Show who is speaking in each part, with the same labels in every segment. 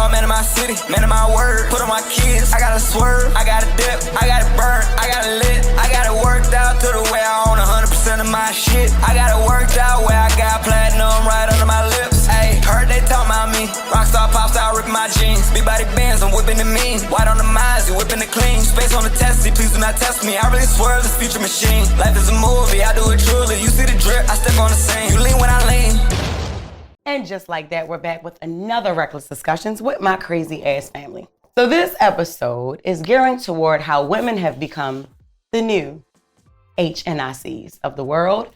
Speaker 1: I'm man of my city, man of my word. Put on my kids, I gotta swerve, I gotta dip, I gotta burn, I gotta lit, I got it worked out to the way I own 100% of my shit. I got it worked out where I got platinum right under my lips. Ayy, heard they talk about me. Rockstar, pop star, ripping my jeans. Big body bands, I'm whipping the mean. White on the Mozzie, whipping the clean. Space on the testy, please do not test me. I really swerve this future machine. Life is a movie, I do it truly. You see the drip, I step on the scene. You lean when I lean.
Speaker 2: And just like that, we're back with another Reckless Discussions with my crazy ass family. So this episode is gearing toward how women have become the new HNICs of the world.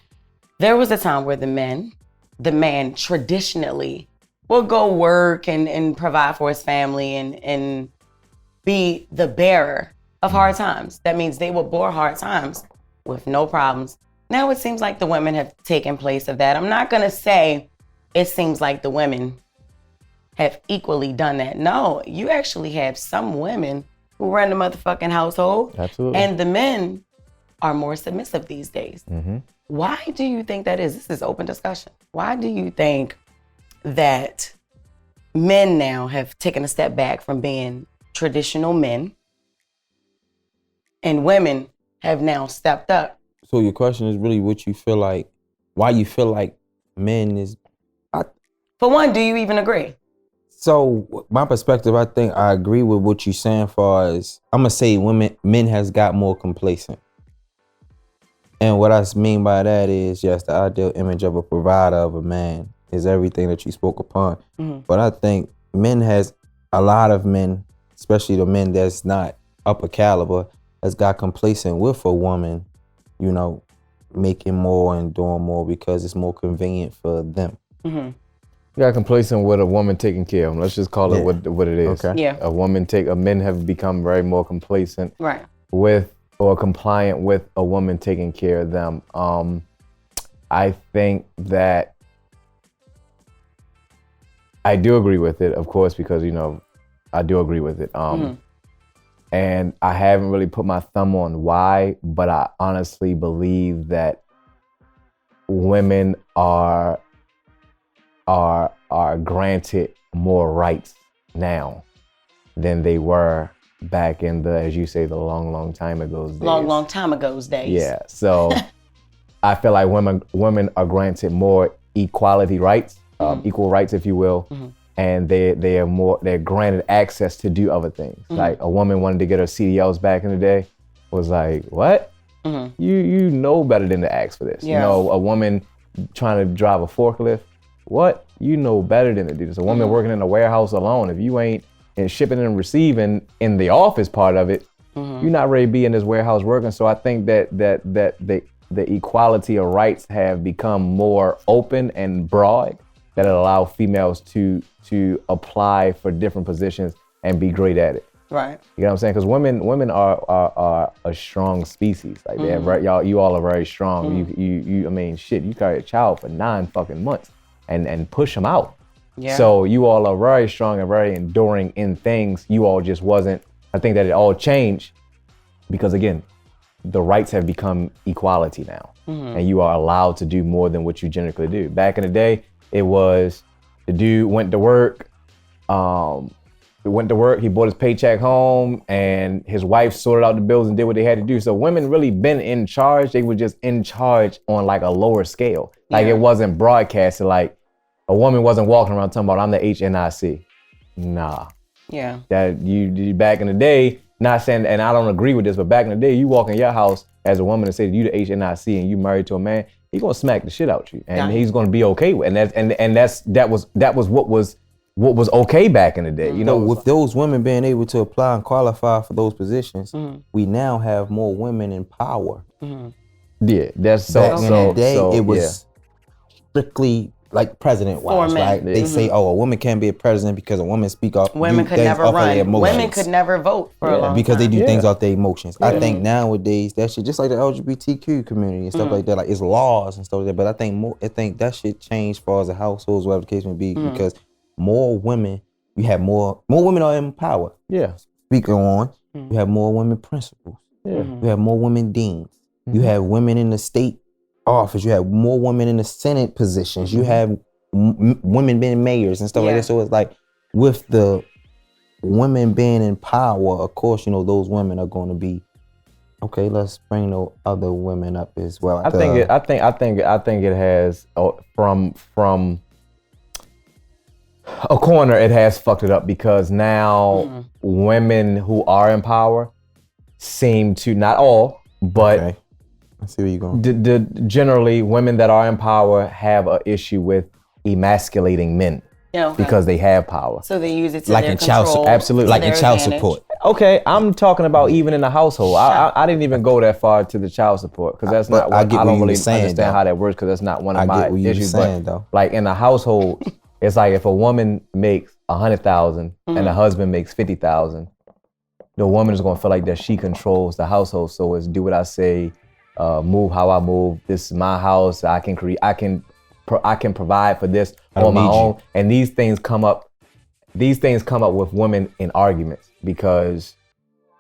Speaker 2: There was a time where the man traditionally will go work and provide for his family and be the bearer of hard times. That means they will bore hard times with no problems. Now it seems like the women have taken place of that. I'm not gonna say it seems like the women have equally done that. No, you actually have some women who run the motherfucking household.
Speaker 3: Absolutely.
Speaker 2: And the men are more submissive these days.
Speaker 3: Mm-hmm.
Speaker 2: Why do you think that is? This is open discussion. Why do you think that men now have taken a step back from being traditional men and women have now stepped up?
Speaker 4: So your question is really what you feel like, why you feel like men is...
Speaker 2: For one, do you even agree?
Speaker 4: So my perspective, I think I agree with what you're saying far as, I'm gonna say men has got more complacent. And what I mean by that is, yes, the ideal image of a provider of a man is everything that you spoke upon. Mm-hmm. But I think a lot of men, especially the men that's not upper caliber, has got complacent with a woman, you know, making more and doing more because it's more convenient for them.
Speaker 2: Mm-hmm.
Speaker 3: You got complacent with a woman taking care of them. Let's just call it what it is.
Speaker 2: Okay. Yeah.
Speaker 3: Men have become very more complacent
Speaker 2: with
Speaker 3: or compliant with a woman taking care of them. I think that I do agree with it, of course, because, you know, I do agree with it. And I haven't really put my thumb on why, but I honestly believe that women are granted more rights now than they were back in the, as you say, the long time ago days.
Speaker 2: Long time ago's days.
Speaker 3: Yeah. So I feel like women are granted more equality rights, equal rights, if you will, and they're granted access to do other things. Like a woman wanted to get her CDLs back in the day, was like, what? You know better than to ask for this.
Speaker 2: Yeah.
Speaker 3: You know, a woman trying to drive a forklift, what? You know better than to do this. A woman working in a warehouse alone, if you ain't in shipping and receiving in the office part of it, you're not ready to be in this warehouse working. So I think that the equality of rights have become more open and broad, that it allow females to apply for different positions and be great at it.
Speaker 2: Right.
Speaker 3: You know what I'm saying? Because women are a strong species. Like they have, you all are very strong. You I mean, shit, you carry a child for 9 fucking months and push them out.
Speaker 2: Yeah.
Speaker 3: So you all are very strong and very enduring in things. You all just wasn't. I think that it all changed because, again, the rights have become equality now, and you are allowed to do more than what you generally do. Back in the day, it was the dude went to work. He brought his paycheck home, and his wife sorted out the bills and did what they had to do. So women really been in charge. They were just in charge on like a lower scale. Like it wasn't broadcasted. Like a woman wasn't walking around talking about, I'm the HNIC. Nah.
Speaker 2: Yeah.
Speaker 3: That you back in the day, not saying, and I don't agree with this, but back in the day, you walk in your house as a woman and say you the HNIC and you married to a man, he's gonna smack the shit out you, and he's gonna be okay with it. And that was what was okay back in the day. You know,
Speaker 4: with those women being able to apply and qualify for those positions, we now have more women in power.
Speaker 3: Yeah, that's
Speaker 4: back in the day. It was strictly like president-wise, right? They say, oh, a woman can't be a president because a woman speak up.
Speaker 2: Women could never run. Women could never vote for a long
Speaker 4: because
Speaker 2: time.
Speaker 4: they do things off their emotions. I think nowadays that shit, just like the LGBTQ community and stuff like that, like it's laws and stuff like that. But I think that shit changed as far as the households, whatever the case may be, because more women, you have more women are in power.
Speaker 3: Yeah.
Speaker 4: Speaking on, you have more women principals. Yeah. You have more women deans. You have women in the state office. You have more women in the Senate positions. You have women being mayors and stuff like that. So it's like with the women being in power, of course, you know, those women are going to be, okay, let's bring the other women up as well.
Speaker 3: I think it has from a corner, it has fucked it up because now women who are in power seem to, not all, but
Speaker 4: Okay. I see where you're going.
Speaker 3: Generally women that are in power have an issue with emasculating men because they have power.
Speaker 2: So they use it to
Speaker 4: Like
Speaker 2: their
Speaker 4: in child
Speaker 2: control,
Speaker 3: absolutely.
Speaker 2: to
Speaker 4: Like in
Speaker 2: their
Speaker 4: child
Speaker 2: advantage.
Speaker 4: support.
Speaker 3: Okay, I'm talking about even in the household. I didn't even go that far to the child support because that's not
Speaker 4: But I
Speaker 3: what
Speaker 4: get
Speaker 3: I
Speaker 4: what
Speaker 3: don't
Speaker 4: you
Speaker 3: really
Speaker 4: were saying,
Speaker 3: understand
Speaker 4: though.
Speaker 3: how that works because that's not one of
Speaker 4: I
Speaker 3: my
Speaker 4: get what you were
Speaker 3: issues.
Speaker 4: saying,
Speaker 3: But
Speaker 4: though.
Speaker 3: like in the household, it's like if a woman makes 100,000 and the husband makes 50,000, the woman is gonna feel like that she controls the household. So it's do what I say, move how I move. This is my house. I can provide for this on my own. And these things come up with women in arguments because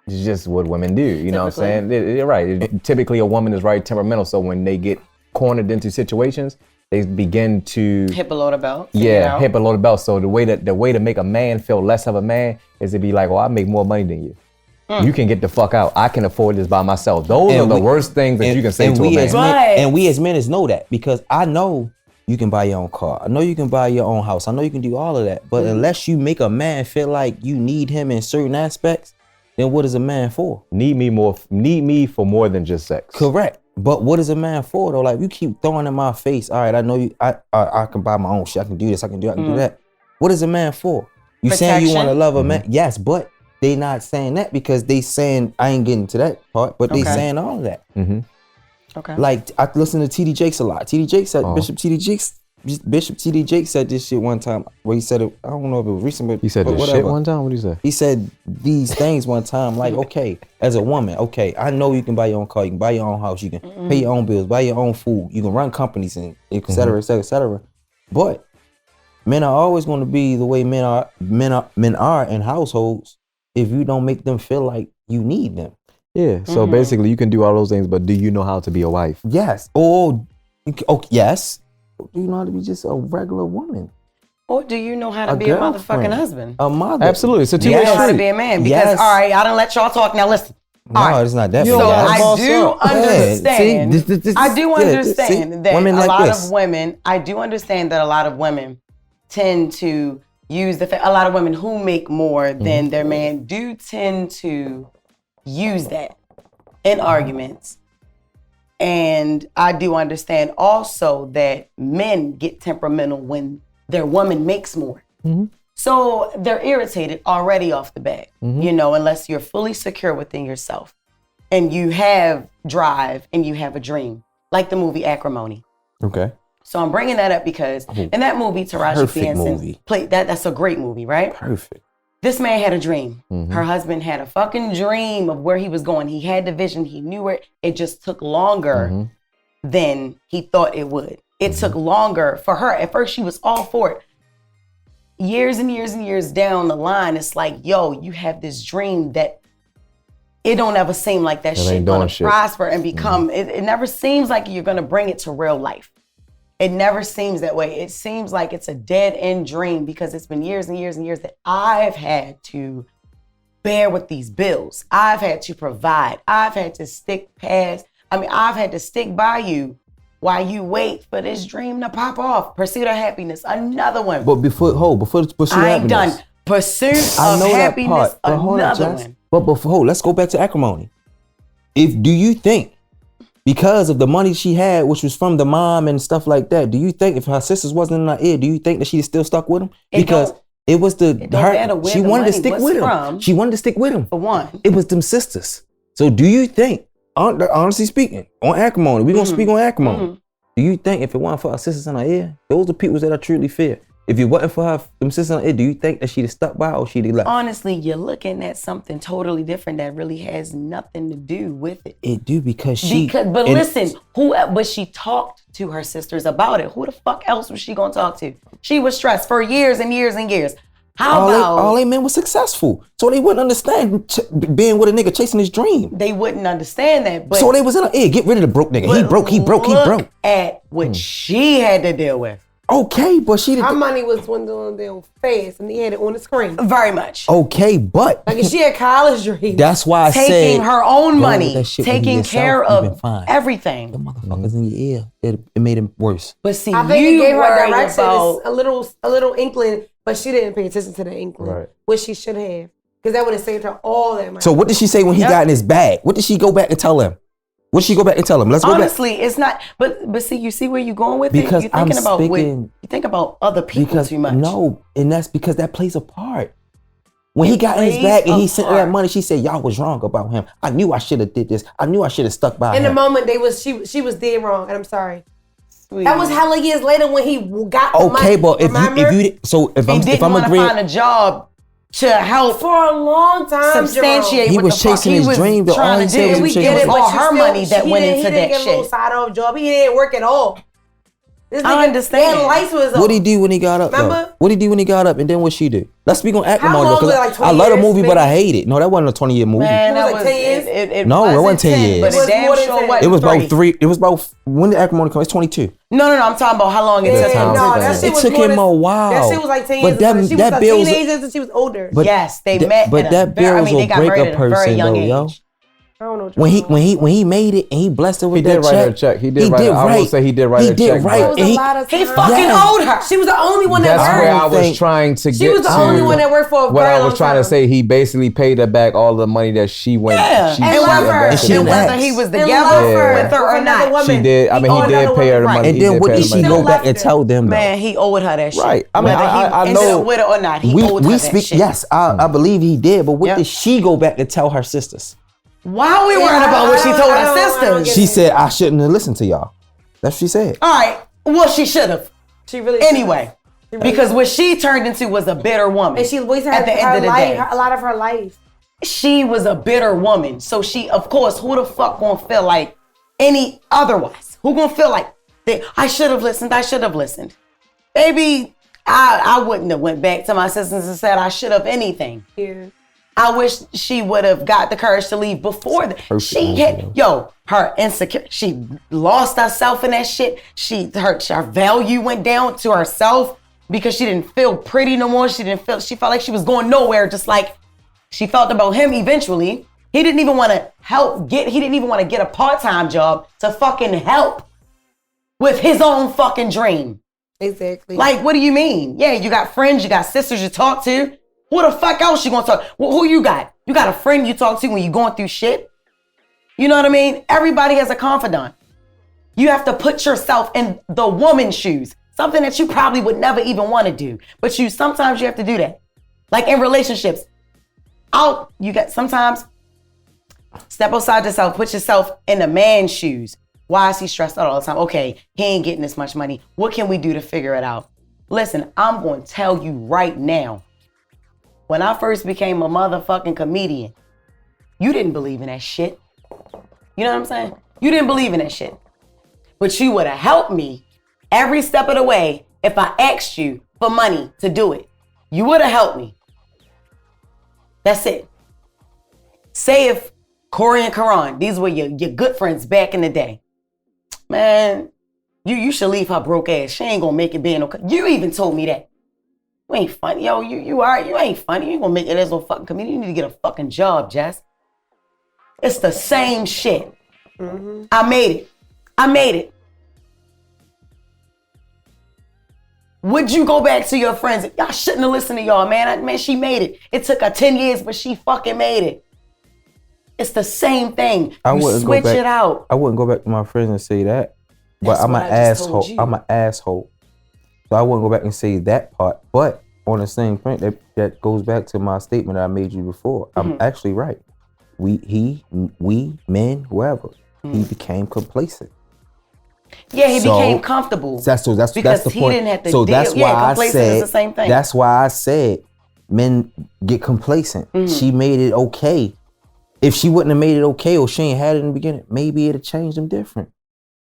Speaker 3: it's just what women do. You know what I'm saying? You're right. Typically, a woman is very temperamental. So when they get cornered into situations, they begin to
Speaker 2: Hip below the belt.
Speaker 3: hit below the belt. So the way to make a man feel less of a man is to be like, well, I make more money than you. You can get the fuck out. I can afford this by myself. Those are the worst things that you can say to a man.
Speaker 4: And we as men know that because I know you can buy your own car. I know you can buy your own house. I know you can do all of that. But unless you make a man feel like you need him in certain aspects, then what is a man for?
Speaker 3: Need me for more than just sex.
Speaker 4: Correct. But what is a man for though? Like you keep throwing in my face. All right, I know you. I can buy my own shit. I can do this. I can do that. What is a man for? You saying you want to love a man? Yes, but they not saying that because they saying I ain't getting to that part. But they saying all of that.
Speaker 2: Okay.
Speaker 4: Like I listen to TD Jakes a lot. TD Jakes said Bishop TD Jakes said this shit one time where he said it. I don't know if it was recent, but
Speaker 3: He said this
Speaker 4: whatever.
Speaker 3: shit one time. What did he say?
Speaker 4: He said these things one time, like, okay, as a woman, okay, I know you can buy your own car, you can buy your own house, you can pay your own bills, buy your own food, you can run companies and et cetera, et cetera, et cetera. But men are always going to be the way men are in households if you don't make them feel like you need them.
Speaker 3: Yeah. So basically, you can do all those things, but do you know how to be a wife?
Speaker 4: Yes. Yes. Do you know how to be just a regular woman?
Speaker 2: Or do you know how to
Speaker 4: A
Speaker 2: be a
Speaker 4: girlfriend.
Speaker 2: motherfucking husband?
Speaker 4: A mother.
Speaker 3: Absolutely. It's a
Speaker 2: You
Speaker 3: two-way
Speaker 2: know how to
Speaker 3: street.
Speaker 2: be a man because
Speaker 4: Yes.
Speaker 2: all right, I done let y'all talk. Now listen.
Speaker 4: No,
Speaker 2: All right.
Speaker 4: it's not that.
Speaker 3: You
Speaker 2: So
Speaker 3: don't gotta
Speaker 2: I
Speaker 3: boss
Speaker 2: do
Speaker 3: up.
Speaker 2: understand.
Speaker 4: Yeah, see,
Speaker 2: I do understand
Speaker 4: see,
Speaker 2: that
Speaker 4: women
Speaker 2: a
Speaker 4: like
Speaker 2: lot
Speaker 4: this.
Speaker 2: of women. I do understand that a lot of women tend to use a lot of women who make more than their man do tend to use that in arguments. And I do understand also that men get temperamental when their woman makes more. So they're irritated already off the bat, you know, unless you're fully secure within yourself and you have drive and you have a dream, like the movie Acrimony.
Speaker 4: Okay.
Speaker 2: So I'm bringing that up because in that movie, Taraji
Speaker 4: Perfect
Speaker 2: P. Henson
Speaker 4: movie.
Speaker 2: played that. That's a great movie, right?
Speaker 4: Perfect.
Speaker 2: This man had a dream. Her husband had a fucking dream of where he was going. He had the vision. He knew it. It just took longer than he thought it would. It took longer for her. At first, she was all for it. Years and years and years down the line, it's like, yo, you have this dream that it don't ever seem like that shit gonna prosper and become, it never seems like you're gonna bring it to real life. It never seems that way. It seems like it's a dead end dream because it's been years and years and years that I've had to bear with these bills. I've had to provide. I've had to I've had to stick by you while you wait for this dream to pop off. Pursuit of Happiness, another one.
Speaker 4: But before the pursuit of
Speaker 2: I ain't
Speaker 4: happiness.
Speaker 2: done. Pursuit
Speaker 4: I
Speaker 2: of
Speaker 4: know
Speaker 2: Happiness,
Speaker 4: that part. But hold on,
Speaker 2: another
Speaker 4: Jess.
Speaker 2: one.
Speaker 4: But before, let's go back to Acrimony. Do you think, because of the money she had, which was from the mom and stuff like that, do you think if her sisters wasn't in her ear, do you think that she'd still stuck with him? Because it was she wanted to stick with him. She wanted to stick with him.
Speaker 2: For one.
Speaker 4: It was them sisters. So do you think, honestly speaking, on Acrimony, we're going to speak on Acrimony. Do you think if it wasn't for her sisters in her ear, those are people that I truly fear. If it wasn't for her, them sisters in her ear, do you think that she'd have stuck by or she'd have left?
Speaker 2: Honestly, you're looking at something totally different that really has nothing to do with it.
Speaker 4: It do because
Speaker 2: listen, but she talked to her sisters about it. Who the fuck else was she gonna talk to? She was stressed for years and years and years.
Speaker 4: All they men was successful, so they wouldn't understand being with a nigga chasing his dream.
Speaker 2: They wouldn't understand that. But
Speaker 4: so they was in her ear. Get rid of the broke nigga. He broke.
Speaker 2: Look at what she had to deal with.
Speaker 4: Okay, but she
Speaker 5: Her
Speaker 4: did.
Speaker 5: money was dwindling down fast, and he had it on the screen.
Speaker 2: Very much.
Speaker 4: Okay, but
Speaker 5: Like if she had college dreams.
Speaker 4: that's why I said
Speaker 2: Taking her own
Speaker 4: dealing with
Speaker 2: money,
Speaker 4: that shit when
Speaker 2: taking
Speaker 4: you
Speaker 2: care
Speaker 4: yourself,
Speaker 2: of
Speaker 4: even fine.
Speaker 2: everything.
Speaker 4: The motherfuckers in your ear. It made it worse.
Speaker 2: But see,
Speaker 5: I think
Speaker 2: you
Speaker 5: it gave her
Speaker 2: worried
Speaker 5: direction,
Speaker 2: about
Speaker 5: a little inkling, but she didn't pay attention to the inkling,
Speaker 3: Right.
Speaker 5: which she should have, because that would have saved her all that money.
Speaker 4: So what did she say when he got in his bag? What did she go back and tell him? What did she go back and tell him? Let's go back.
Speaker 2: honestly, it's not. But see, you see where you're going with
Speaker 4: Because
Speaker 2: it. You're thinking
Speaker 4: I'm
Speaker 2: about
Speaker 4: speaking-
Speaker 2: you think about other people
Speaker 4: Because
Speaker 2: too much.
Speaker 4: no, and that's because that plays a part. When he got in his
Speaker 2: plays
Speaker 4: bag and
Speaker 2: a
Speaker 4: he sent her
Speaker 2: part.
Speaker 4: that money, she said, "Y'all was wrong about him. I knew I should have did this. I knew I should have stuck by
Speaker 5: in
Speaker 4: him."
Speaker 5: the moment, she was dead wrong, and I'm sorry.
Speaker 2: Sweet.
Speaker 5: That was hella years later when he got the money.
Speaker 4: Okay, but if
Speaker 5: remember?
Speaker 4: you did, so if
Speaker 2: He
Speaker 4: I'm
Speaker 2: didn't want to
Speaker 4: agreeing,
Speaker 2: find a job to help
Speaker 5: for a long time,
Speaker 2: substantiate
Speaker 4: He
Speaker 2: what
Speaker 4: was
Speaker 2: the fuck
Speaker 4: chasing
Speaker 2: he
Speaker 4: his
Speaker 2: was
Speaker 4: dream, but all
Speaker 2: trying
Speaker 4: he
Speaker 2: to
Speaker 4: said
Speaker 2: do.
Speaker 4: was
Speaker 2: And we
Speaker 4: chasing
Speaker 2: get
Speaker 4: his
Speaker 2: it, all her money that
Speaker 5: he
Speaker 2: went
Speaker 5: didn't,
Speaker 2: into
Speaker 5: he didn't
Speaker 2: that
Speaker 5: get a little
Speaker 2: shit.
Speaker 5: side off job. He didn't work at all. This
Speaker 2: I
Speaker 5: nigga
Speaker 2: understand.
Speaker 5: had lights with his own.
Speaker 4: what he do when he got up? though?
Speaker 5: Remember?
Speaker 4: What he do when he got up, and then what she do? Let's speak on
Speaker 5: How
Speaker 4: acrimony.
Speaker 5: long
Speaker 4: Because
Speaker 5: was it, like 20
Speaker 4: I love the
Speaker 5: years,
Speaker 4: movie, but I
Speaker 5: maybe?
Speaker 4: hate it. No, that wasn't a 20-year movie.
Speaker 2: Man,
Speaker 5: It was
Speaker 2: that
Speaker 5: like
Speaker 2: was
Speaker 5: 10 years?
Speaker 4: No, it wasn't 10
Speaker 2: 10,
Speaker 4: years.
Speaker 2: but
Speaker 5: It
Speaker 2: it
Speaker 5: was
Speaker 2: damn
Speaker 5: more than
Speaker 2: sure
Speaker 5: 10.
Speaker 2: was
Speaker 4: It was
Speaker 2: 30.
Speaker 4: about 3. It was about when did acrimony come? It's 22.
Speaker 2: No, I'm talking about how long it
Speaker 5: Yeah,
Speaker 2: took him.
Speaker 3: time
Speaker 5: no,
Speaker 3: span.
Speaker 5: that shit
Speaker 4: It
Speaker 5: was
Speaker 4: took
Speaker 5: more
Speaker 4: him
Speaker 5: than-
Speaker 4: a while.
Speaker 5: That shit was like 10
Speaker 4: But
Speaker 5: years.
Speaker 4: that-
Speaker 5: ago. She
Speaker 4: that
Speaker 5: was a
Speaker 4: bills-
Speaker 5: teenager until she was older.
Speaker 4: But
Speaker 2: Yes, they
Speaker 4: that-
Speaker 2: met.
Speaker 4: but
Speaker 2: at a
Speaker 4: that
Speaker 2: very,
Speaker 4: bills
Speaker 2: they
Speaker 4: will
Speaker 2: got
Speaker 4: break
Speaker 2: married
Speaker 4: a
Speaker 2: at a very
Speaker 4: person,
Speaker 2: young
Speaker 4: though, yo.
Speaker 2: age.
Speaker 5: I don't know what
Speaker 4: when
Speaker 5: you're
Speaker 4: he made it and he blessed her with
Speaker 3: He
Speaker 4: that
Speaker 3: did write her a check. He did write her- I won't say he did write
Speaker 4: He
Speaker 3: her a
Speaker 4: did
Speaker 3: check,
Speaker 4: right.
Speaker 5: That was
Speaker 4: And
Speaker 5: a
Speaker 4: he-
Speaker 5: lot of time.
Speaker 2: He fucking
Speaker 4: Yes.
Speaker 2: owed her.
Speaker 5: She was the only one that
Speaker 3: That's
Speaker 5: earned.
Speaker 3: where I was
Speaker 4: think-
Speaker 3: trying to get
Speaker 5: She was the
Speaker 3: to.
Speaker 5: only one that worked for a
Speaker 3: What
Speaker 5: very
Speaker 3: I
Speaker 5: long
Speaker 3: was trying
Speaker 5: time.
Speaker 3: to say, he basically paid her back all the money that she went.
Speaker 2: Yeah,
Speaker 3: she
Speaker 2: and
Speaker 5: love her.
Speaker 2: whether,
Speaker 4: And she
Speaker 2: and
Speaker 4: didn't
Speaker 2: whether
Speaker 4: ask.
Speaker 2: he was
Speaker 5: And
Speaker 2: together
Speaker 5: love her
Speaker 2: with her or
Speaker 5: with another
Speaker 2: not.
Speaker 5: woman.
Speaker 3: She did. I mean,
Speaker 5: owed
Speaker 3: he did
Speaker 5: another
Speaker 3: pay her the
Speaker 5: woman.
Speaker 3: money.
Speaker 4: And
Speaker 3: He
Speaker 4: then
Speaker 3: did
Speaker 4: what
Speaker 3: pay
Speaker 4: did
Speaker 3: her
Speaker 4: she
Speaker 3: the
Speaker 4: go
Speaker 3: money.
Speaker 4: back and tell them though?
Speaker 2: Man, he owed her that shit.
Speaker 3: Right. I mean,
Speaker 2: Whether he
Speaker 3: I
Speaker 2: ended
Speaker 3: know-
Speaker 2: up with it or not, he owed her
Speaker 4: we
Speaker 2: that
Speaker 4: speak.
Speaker 2: shit.
Speaker 4: Yes, I believe he did. But what
Speaker 2: Yep.
Speaker 4: did she go back and tell her sisters?
Speaker 2: Why are we worried
Speaker 5: I-
Speaker 2: about what she
Speaker 5: I
Speaker 2: told
Speaker 5: don't-
Speaker 2: her
Speaker 5: I don't
Speaker 2: sisters?
Speaker 5: get
Speaker 4: She
Speaker 5: it.
Speaker 4: said I shouldn't have listened to y'all. That's what she said.
Speaker 2: All right, well, she should have.
Speaker 5: She really
Speaker 2: Anyway, because what she turned into was a bitter woman.
Speaker 5: and she wasted
Speaker 2: at the end
Speaker 5: her
Speaker 2: of the
Speaker 5: life,
Speaker 2: day.
Speaker 5: a lot of her life.
Speaker 2: She was a bitter woman. So she, of course, who the fuck gonna feel like any otherwise? Who gonna feel like I should have listened? I should have listened. Baby, I wouldn't have went back to my sisters and said I should have anything.
Speaker 5: Yeah.
Speaker 2: I wish she would have got the courage to leave before that. She had, her insecure. She lost herself in that shit. Her value went down to herself because she didn't feel pretty no more. She felt like she was going nowhere. Just like she felt about him eventually. He didn't even want to he didn't even want to get a part-time job to fucking help with his own fucking dream.
Speaker 5: Exactly.
Speaker 2: Like, what do you mean? Yeah, you got friends, you got sisters you talk to. Who the fuck else you gonna talk? Well, who you got? You got a friend you talk to when you going through shit? You know what I mean? Everybody has a confidant. You have to put yourself in the woman's shoes. Something that you probably would never even want to do. But sometimes you have to do that. Like in relationships. Sometimes step outside yourself, put yourself in the man's shoes. Why is he stressed out all the time? Okay, he ain't getting this much money. What can we do to figure it out? Listen, I'm going to tell you right now. When I first became a motherfucking comedian, you didn't believe in that shit. You know what I'm saying? You didn't believe in that shit. But you would have helped me every step of the way if I asked you for money to do it. You would have helped me. That's it. Say if Corey and Karan, these were your good friends back in the day. Man, you should leave her broke ass. She ain't gonna make it being okay. You even told me that. You ain't funny, yo. You ain't funny. You ain't gonna make it as no fucking comedian. You need to get a fucking job, Jess. It's the same shit. Mm-hmm. I made it. Would you go back to your friends? Y'all shouldn't have listened to y'all, man. Man, she made it. It took her 10 years, but she fucking made it. It's the same thing. You switch it out.
Speaker 4: I wouldn't go back to my friends and say that. But
Speaker 2: That's
Speaker 4: I'm
Speaker 2: what
Speaker 4: an
Speaker 2: I just told
Speaker 4: asshole.
Speaker 2: you.
Speaker 4: I'm an asshole. So I wouldn't go back and say that part. But on the same point, that goes back to my statement that I made you before.
Speaker 2: Mm-hmm.
Speaker 4: I'm actually right. We men, whoever, he became complacent.
Speaker 2: Yeah, he
Speaker 4: So,
Speaker 2: became comfortable.
Speaker 4: That's
Speaker 2: because
Speaker 4: the
Speaker 2: he
Speaker 4: point.
Speaker 2: didn't have to
Speaker 4: so
Speaker 2: deal.
Speaker 4: that's why I
Speaker 2: complacent
Speaker 4: said
Speaker 2: is the same thing.
Speaker 4: That's why I said men get complacent. She made it okay. If she wouldn't have made it okay, or she ain't had it in the beginning, maybe it'd have changed him different.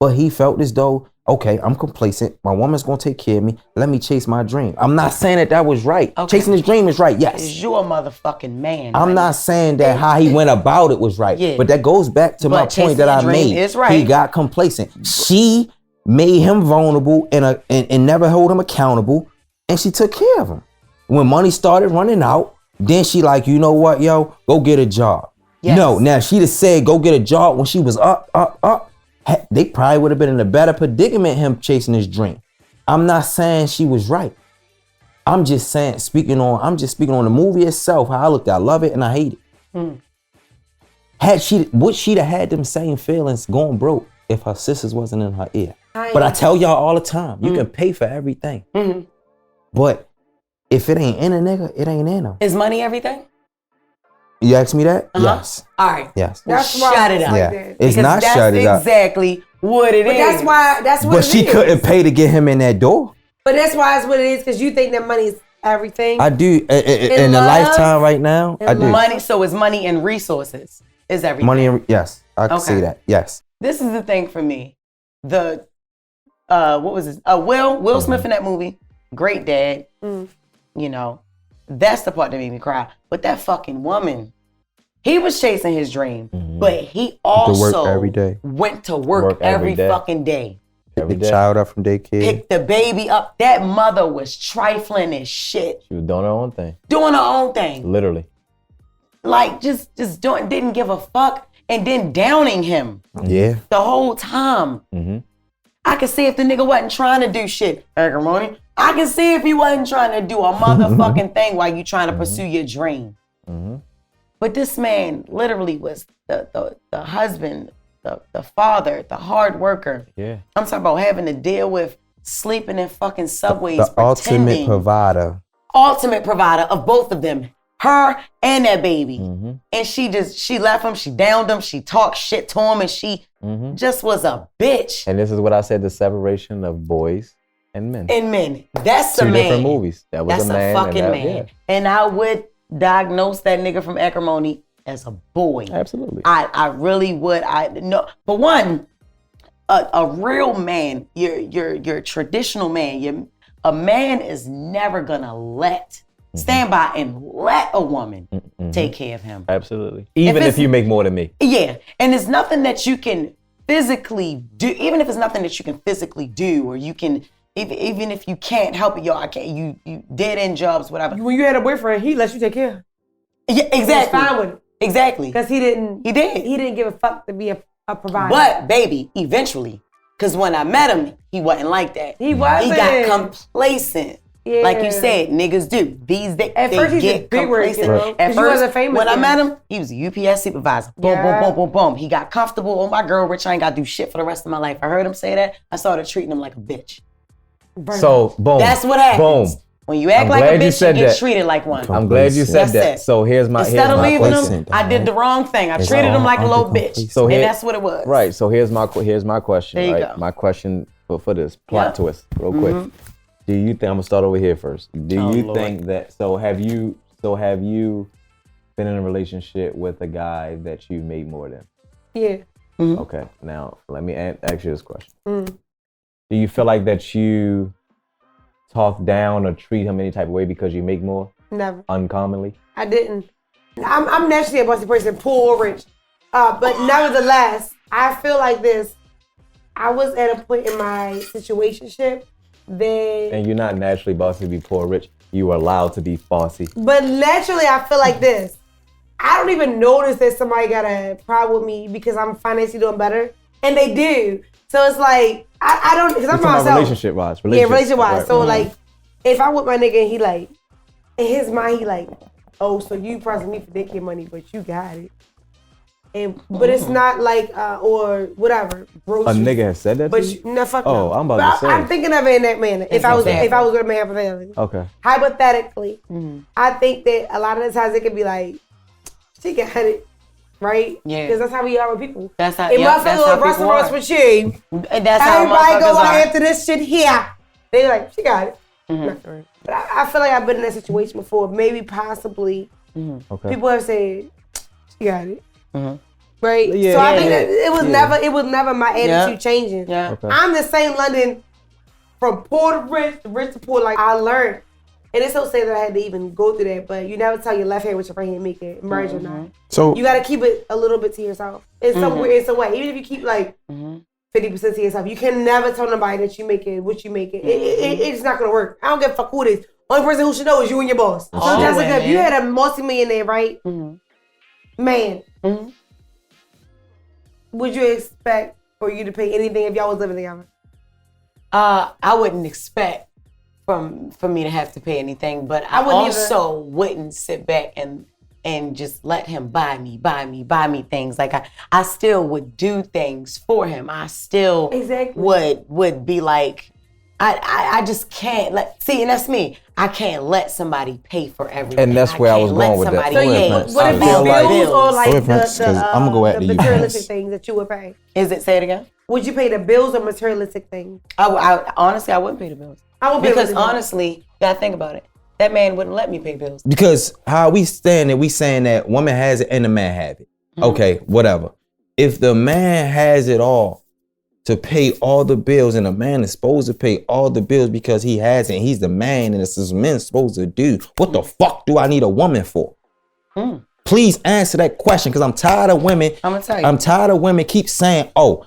Speaker 4: But he felt as though, okay, I'm complacent. My woman's gonna take care of me. Let me chase my dream. I'm not saying that was right.
Speaker 2: Okay.
Speaker 4: Chasing his dream is right. Yes.
Speaker 2: Is you a motherfucking man?
Speaker 4: I'm not saying that how he went about it was right.
Speaker 2: Yeah.
Speaker 4: But that goes back to my
Speaker 2: But chasing
Speaker 4: point that
Speaker 2: your
Speaker 4: I
Speaker 2: dream
Speaker 4: made.
Speaker 2: is right.
Speaker 4: He got complacent. She made him vulnerable and never hold him accountable, and she took care of him. When money started running out, then she like, you know what, yo, go get a job.
Speaker 2: Yes.
Speaker 4: No, now she'd have said go get a job when she was up. They probably would have been in a better predicament, him chasing his dream. I'm not saying she was right. I'm just speaking on the movie itself, how I looked at it. I love it and I hate it. Would she have had them same feelings going broke if her sisters wasn't in her ear? But I tell y'all all the time, you can pay for everything. But if it ain't in a nigga, it ain't in him.
Speaker 2: Is money everything?
Speaker 4: You ask me that? Yes.
Speaker 2: All right.
Speaker 4: Yes.
Speaker 5: That's why
Speaker 2: Shut it up.
Speaker 4: Yeah.
Speaker 5: that.
Speaker 4: It's not shut it up.
Speaker 2: That's exactly what it
Speaker 5: But
Speaker 2: is.
Speaker 5: that's what
Speaker 4: But
Speaker 5: it
Speaker 4: she
Speaker 5: is.
Speaker 4: couldn't pay to get him in that door.
Speaker 5: But that's why it's what it is, because you think that money is everything.
Speaker 4: I do. In a
Speaker 5: love,
Speaker 4: lifetime right now, I do.
Speaker 2: Money, so it's money and resources is everything.
Speaker 4: Money and yes. I can
Speaker 2: Okay.
Speaker 4: say that. Yes.
Speaker 2: This is the thing for me. The what was this? Will Smith in that movie, great dad. You know, that's the part that made me cry. But that fucking woman, he was chasing his dream, but he also
Speaker 4: work every day.
Speaker 2: went to work every
Speaker 3: day.
Speaker 2: fucking day.
Speaker 4: Pick the child up from daycare.
Speaker 2: Picked the baby up. That mother was trifling as shit,
Speaker 3: She was doing her own thing.
Speaker 2: doing her own thing.
Speaker 3: Literally.
Speaker 2: Like just doing, didn't give a fuck, and then downing him
Speaker 4: Yeah.
Speaker 2: the whole time. I could see if the nigga wasn't trying to do shit, acrimony. I can see if he wasn't trying to do a motherfucking thing while you trying to pursue your dream. But this man literally was the husband, the father, the hard worker.
Speaker 3: Yeah.
Speaker 2: I'm talking about having to deal with sleeping in fucking subways,
Speaker 4: The ultimate
Speaker 2: pretending.
Speaker 4: provider.
Speaker 2: Ultimate provider of both of them, her and that baby. And she left him, she downed him, she talked shit to him, and she just was a bitch.
Speaker 3: And this is what I said, the separation of boys and men.
Speaker 2: And men, that's a
Speaker 3: Two
Speaker 2: man.
Speaker 3: different movies. That was
Speaker 2: That's
Speaker 3: a man.
Speaker 2: fucking
Speaker 3: and that,
Speaker 2: man.
Speaker 3: Yeah.
Speaker 2: And I would diagnose that nigga from acrimony as a boy.
Speaker 3: Absolutely.
Speaker 2: I really would. I know. For one, a real man, your traditional man, a man is never gonna stand by and let a woman take care of him.
Speaker 3: Absolutely. Even if you make more than me.
Speaker 2: Yeah, and it's nothing that you can physically do. Even if it's nothing that you can physically do, or you can, even if you can't help it, I can't. You dead end jobs, whatever.
Speaker 5: When you had a boyfriend, he let you take care.
Speaker 2: Yeah,
Speaker 5: He was
Speaker 2: exactly.
Speaker 5: fine with it.
Speaker 2: Exactly.
Speaker 5: Because he didn't give a fuck to be a provider.
Speaker 2: But baby, eventually, because when I met him, he wasn't like that.
Speaker 5: He wasn't.
Speaker 2: He got complacent.
Speaker 5: Yeah.
Speaker 2: Like you said, niggas do. These days,
Speaker 5: At
Speaker 2: they
Speaker 5: first, he's
Speaker 2: get
Speaker 5: a big word,
Speaker 2: complacent.
Speaker 5: you know, 'cause
Speaker 2: At
Speaker 5: you
Speaker 2: first,
Speaker 5: wasn't famous
Speaker 2: when I
Speaker 5: then.
Speaker 2: met him, he was a UPS supervisor. Boom,
Speaker 5: Yeah.
Speaker 2: boom, boom, boom, boom. He got comfortable. Oh, my girl, rich, I ain't got to do shit for the rest of my life. I heard him say that. I started treating him like a bitch.
Speaker 3: So, boom.
Speaker 2: That's what happens.
Speaker 3: Boom.
Speaker 2: When you act
Speaker 3: I'm
Speaker 2: like a
Speaker 3: glad you
Speaker 2: bitch, you
Speaker 3: said
Speaker 2: get
Speaker 3: that.
Speaker 2: treated like one.
Speaker 3: I'm glad you said
Speaker 2: That's
Speaker 3: that.
Speaker 2: it.
Speaker 3: So here's my
Speaker 2: Instead of leaving
Speaker 3: question.
Speaker 2: him, I did the wrong thing. I
Speaker 4: It's
Speaker 2: treated him
Speaker 4: all
Speaker 2: like a little
Speaker 4: under
Speaker 2: bitch.
Speaker 4: complacent.
Speaker 3: So
Speaker 2: And
Speaker 3: here-
Speaker 2: that's what it was.
Speaker 3: Right. So here's my question.
Speaker 2: There you
Speaker 3: Right.
Speaker 2: go.
Speaker 3: My question for this plot
Speaker 2: Yep.
Speaker 3: twist, real quick. Do you think I'm gonna start over here first? Do
Speaker 2: Oh,
Speaker 3: you
Speaker 2: Lord.
Speaker 3: think that? So have you been in a relationship with a guy that you made more than?
Speaker 5: Yeah.
Speaker 3: Okay. Now let me ask you this question. Do you feel like that you talk down or treat him any type of way because you make more
Speaker 5: Never.
Speaker 3: uncommonly?
Speaker 5: I didn't. I'm naturally a bossy person, poor or rich. But nevertheless, I feel like this. I was at a point in my situationship that,
Speaker 3: And you're not naturally bossy to be poor or rich. You are allowed to be bossy.
Speaker 5: but naturally I feel like this. I don't even notice that somebody got a problem with me because I'm financially doing better, and they do. So it's like I don't, because I'm
Speaker 3: You're talking about
Speaker 5: myself.
Speaker 3: relationship wise.
Speaker 5: Yeah, relationship wise.
Speaker 3: Right.
Speaker 5: So like, if I with my nigga and he like, in his mind he like, oh, so you pressing me for daycare money, but you got it. But it's not like or whatever.
Speaker 3: A
Speaker 5: Groceries.
Speaker 3: nigga has said that
Speaker 5: But
Speaker 3: to you?
Speaker 5: no, fuck
Speaker 3: Oh,
Speaker 5: no.
Speaker 3: I'm about
Speaker 5: But
Speaker 3: to say.
Speaker 5: I'm thinking of it in that manner. If I was gonna make hypothetically.
Speaker 3: Okay.
Speaker 5: Hypothetically, I think that a lot of the times it could be like, she got it, right?
Speaker 2: Yeah.
Speaker 5: Because that's how we are with people.
Speaker 2: That's how.
Speaker 5: If
Speaker 2: Yep, that's
Speaker 5: motherfuckers
Speaker 2: how
Speaker 5: go to
Speaker 2: people
Speaker 5: restaurants
Speaker 2: are.
Speaker 5: with you,
Speaker 2: And that's how
Speaker 5: everybody go
Speaker 2: motherfuckers are.
Speaker 5: after this shit here. They like, she got it. But I feel like I've been in that situation before. Maybe, possibly,
Speaker 3: Okay.
Speaker 5: people have said, she got it. Right?
Speaker 3: Yeah,
Speaker 5: so I
Speaker 3: yeah,
Speaker 5: think
Speaker 3: yeah.
Speaker 5: that it was never my attitude changing.
Speaker 2: Yeah.
Speaker 3: Okay.
Speaker 5: I'm the same London from poor to rich to poor. Like I learned. And it's so sad that I had to even go through that, but you never tell your left hand what your right hand make it merge or not.
Speaker 4: So
Speaker 5: You gotta keep it a little bit to yourself. In some way, even if you keep like 50% to yourself. You can never tell nobody that you making what you making. It's not gonna work. I don't give a fuck who it is. Only person who should know is you and your boss. So Jessica, if you had a multi-millionaire, right? Man, would you expect for you to pay anything if y'all was living together?
Speaker 2: I wouldn't expect for me to have to pay anything, but I also wouldn't sit back and just let him buy me things. Like I still would do things for him. I still would be like, I just can't and that's me. I can't let somebody pay for everything.
Speaker 3: And that's where I was going with that.
Speaker 5: So would it be bills or like the materialistic things that you would pay?
Speaker 2: Is it, say it again?
Speaker 5: Would you pay the bills or materialistic things?
Speaker 2: I honestly, I wouldn't pay the bills.
Speaker 5: I would
Speaker 2: because honestly, you gotta think about it. That man wouldn't let me pay bills.
Speaker 4: Because how we stand it, we saying that woman has it and the man have it. Okay, whatever. If the man has it all to pay all the bills and the man is supposed to pay all the bills because he has it and he's the man and it's this man supposed to do, what the fuck do I need a woman for? Please answer that question because I'm tired of women.
Speaker 2: I'm gonna tell you.
Speaker 4: I'm tired of women keep saying, oh,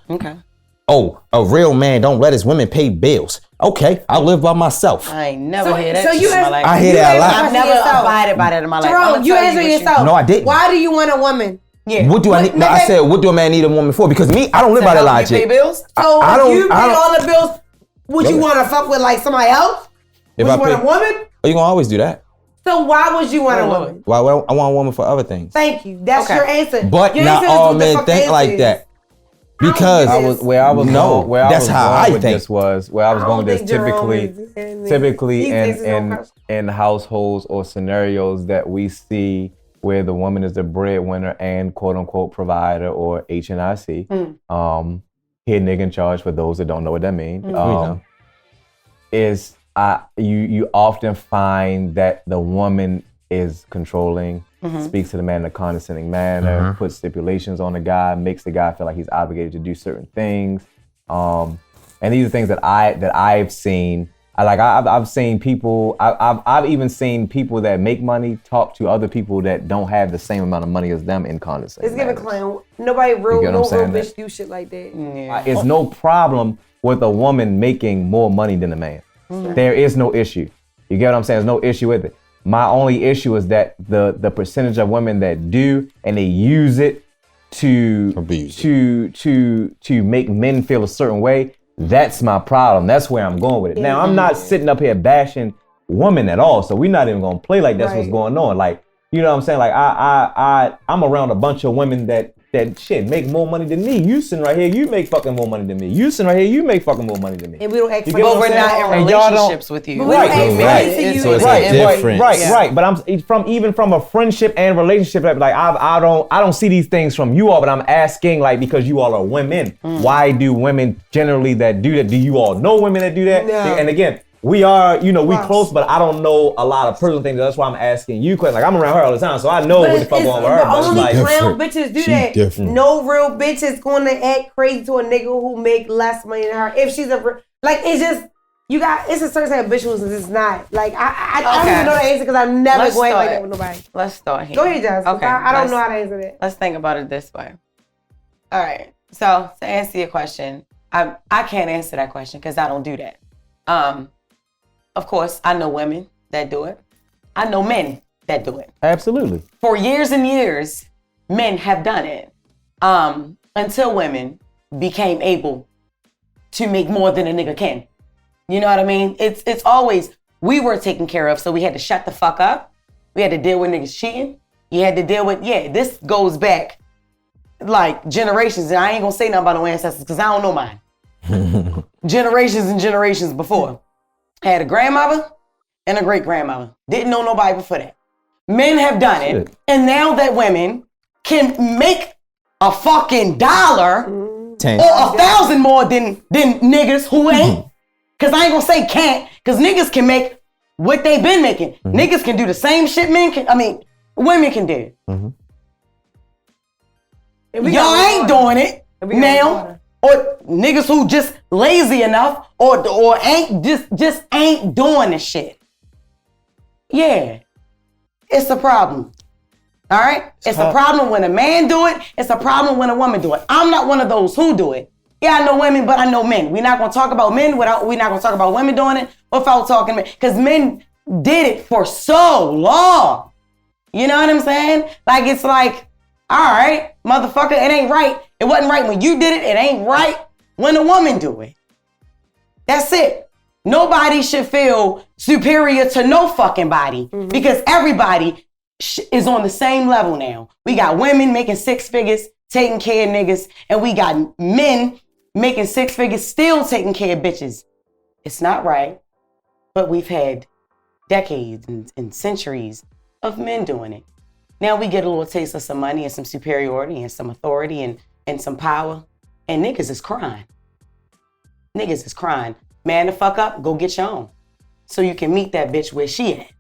Speaker 4: a real man don't let his women pay bills. Okay, I live by myself.
Speaker 2: I ain't never hear that.
Speaker 4: I hear that a lot.
Speaker 2: I've never abided by that in my life.
Speaker 5: Jerome, you answer yourself.
Speaker 4: No, I didn't.
Speaker 5: Why do you want a woman?
Speaker 2: Yeah.
Speaker 4: What do I need? No, I said, what do a man need a woman for? Because me, I don't live by that logic.
Speaker 2: You pay bills?
Speaker 5: So if you pay all the bills, would you want to fuck with like somebody else? Would you want a woman?
Speaker 4: Oh, you gonna always do that.
Speaker 5: So why would you want a woman?
Speaker 4: Why? I want a woman for other things.
Speaker 5: Thank you. That's your answer.
Speaker 4: But
Speaker 5: your
Speaker 4: not all men think like that. Because that's how I think.
Speaker 3: Typically in households or scenarios that we see where the woman is the breadwinner and quote unquote provider or HNIC, head nigga in charge for those that don't know what that means, you often find that the woman is controlling, speaks to the man in a condescending manner, puts stipulations on the guy, makes the guy feel like he's obligated to do certain things. And these are things that I've seen. I've seen people. I've even seen people that make money talk to other people that don't have the same amount of money as them in condescending.
Speaker 5: It's giving clown. Nobody real bitch do shit like that.
Speaker 3: It's no problem with a woman making more money than a man. There is no issue. You get what I'm saying? There's no issue with it. My only issue is that the percentage of women that do and they use it to make men feel a certain way. That's my problem. That's where I'm going with it. Now, I'm not sitting up here bashing women at all. So we're not even gonna play like that's what's going on. Like, you know what I'm saying? Like I'm around a bunch of women that shit make more money than me. You sitting right here, you make fucking more money than me. You sitting right here, you make fucking more money than me.
Speaker 5: And we don't act
Speaker 2: but we're not in relationships with you.
Speaker 3: Right.
Speaker 4: So it's different.
Speaker 3: Right. But I'm from a friendship and relationship. Like I don't see these things from you all. But I'm asking, like, because you all are women, why do women generally that do that? Do you all know women that do that?
Speaker 5: No.
Speaker 3: And again, we are, we close, but I don't know a lot of personal things. That's why I'm asking you questions. Like, I'm around her all the time, so I know what the fuck going on with her.
Speaker 5: The only clown bitches do
Speaker 4: She's
Speaker 5: that.
Speaker 4: different.
Speaker 5: No real bitch is going to act crazy to a nigga who make less money than her. If she's it's just, it's a certain type of bitch who's just not. Like, I don't even know the answer because I'm never going like that with nobody.
Speaker 2: Let's start here.
Speaker 5: Go ahead, Jess.
Speaker 2: Okay.
Speaker 5: I don't know how to answer that.
Speaker 2: Let's think about it this way. All right. So, to answer your question, I can't answer that question because I don't do that. Of course, I know women that do it. I know men that do it.
Speaker 3: Absolutely.
Speaker 2: For years and years, men have done it until women became able to make more than a nigga can. You know what I mean? It's always, we were taken care of, so we had to shut the fuck up. We had to deal with niggas cheating. You had to deal with, this goes back like generations, and I ain't gonna say nothing about no ancestors because I don't know mine. Generations and generations before. Had a grandmother and a great grandmother. Didn't know nobody before that. Men have done it. And now that women can make a fucking $1 or 1,000 more than niggas who ain't. Cause I ain't gonna say can't, cause niggas can make what they been making. Niggas can do the same shit women can do. Y'all ain't doing it now. Or niggas who just lazy enough or ain't just ain't doing the shit. Yeah. It's a problem. All right? It's a problem when a man do it. It's a problem when a woman do it. I'm not one of those who do it. Yeah, I know women, but I know men. We're not gonna talk about men without, we're not gonna talk about women doing it without talking men. Because men did it for so long. You know what I'm saying? Like, it's like, all right, motherfucker, it ain't right. It wasn't right when you did it. It ain't right when a woman do it. That's it. Nobody should feel superior to no fucking body because everybody is on the same level now. We got women making 6 figures, taking care of niggas, and we got men making 6 figures, still taking care of bitches. It's not right, but we've had decades and centuries of men doing it. Now we get a little taste of some money and some superiority and some authority and some power, and niggas is crying. Niggas is crying. Man the fuck up, go get your own. So you can meet that bitch where she at.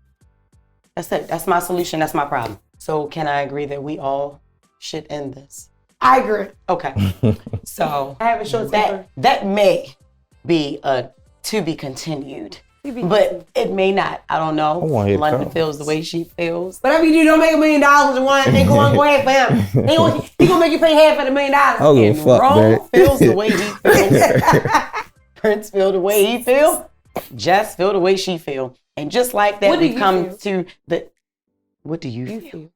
Speaker 2: That's it. That's my solution. That's my problem. So can I agree that we all should end this?
Speaker 5: I agree.
Speaker 2: Okay. So
Speaker 5: I have a short temper.
Speaker 2: that may be a to be continued. But it may not. I don't know. London feels the way she feels.
Speaker 5: Whatever you do, don't make $1 million in one. Ain't gonna go ahead for him. He gonna make you pay half of the $1 million.
Speaker 4: Oh, fuck,
Speaker 2: Rome feels the way he feels. Prince feel the way he feel. Jess feel the way she feel. And just like that, we come to the. What do you feel?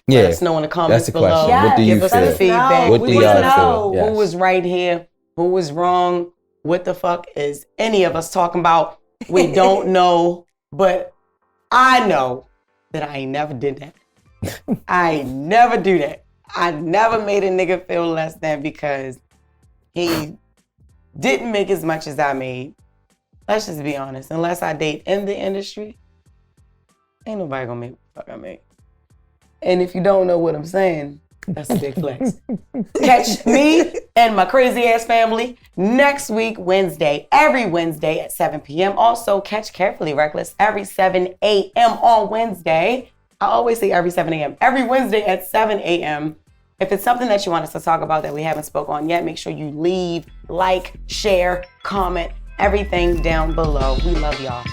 Speaker 4: Yeah.
Speaker 2: Let us know in the comments
Speaker 4: that's the
Speaker 2: below.
Speaker 4: question. What do you
Speaker 2: Give us
Speaker 4: feel?
Speaker 2: the feedback.
Speaker 4: What do y'all feel? Yes.
Speaker 2: Who was right here? Who was wrong? What the fuck is any of us talking about? We don't know, but I know that I ain't never did that. I ain't never do that. I never made a nigga feel less than because he didn't make as much as I made. Let's just be honest. Unless I date in the industry, ain't nobody gonna make what the fuck I make. And if you don't know what I'm saying, that's a big flex. Catch me and my crazy ass family next week, Wednesday, every Wednesday at 7 p.m. Also, catch Carefully Reckless every 7 a.m. on Wednesday. I always say every 7 a.m. Every Wednesday at 7 a.m. If it's something that you want us to talk about that we haven't spoke on yet, make sure you leave, like, share, comment, everything down below. We love y'all.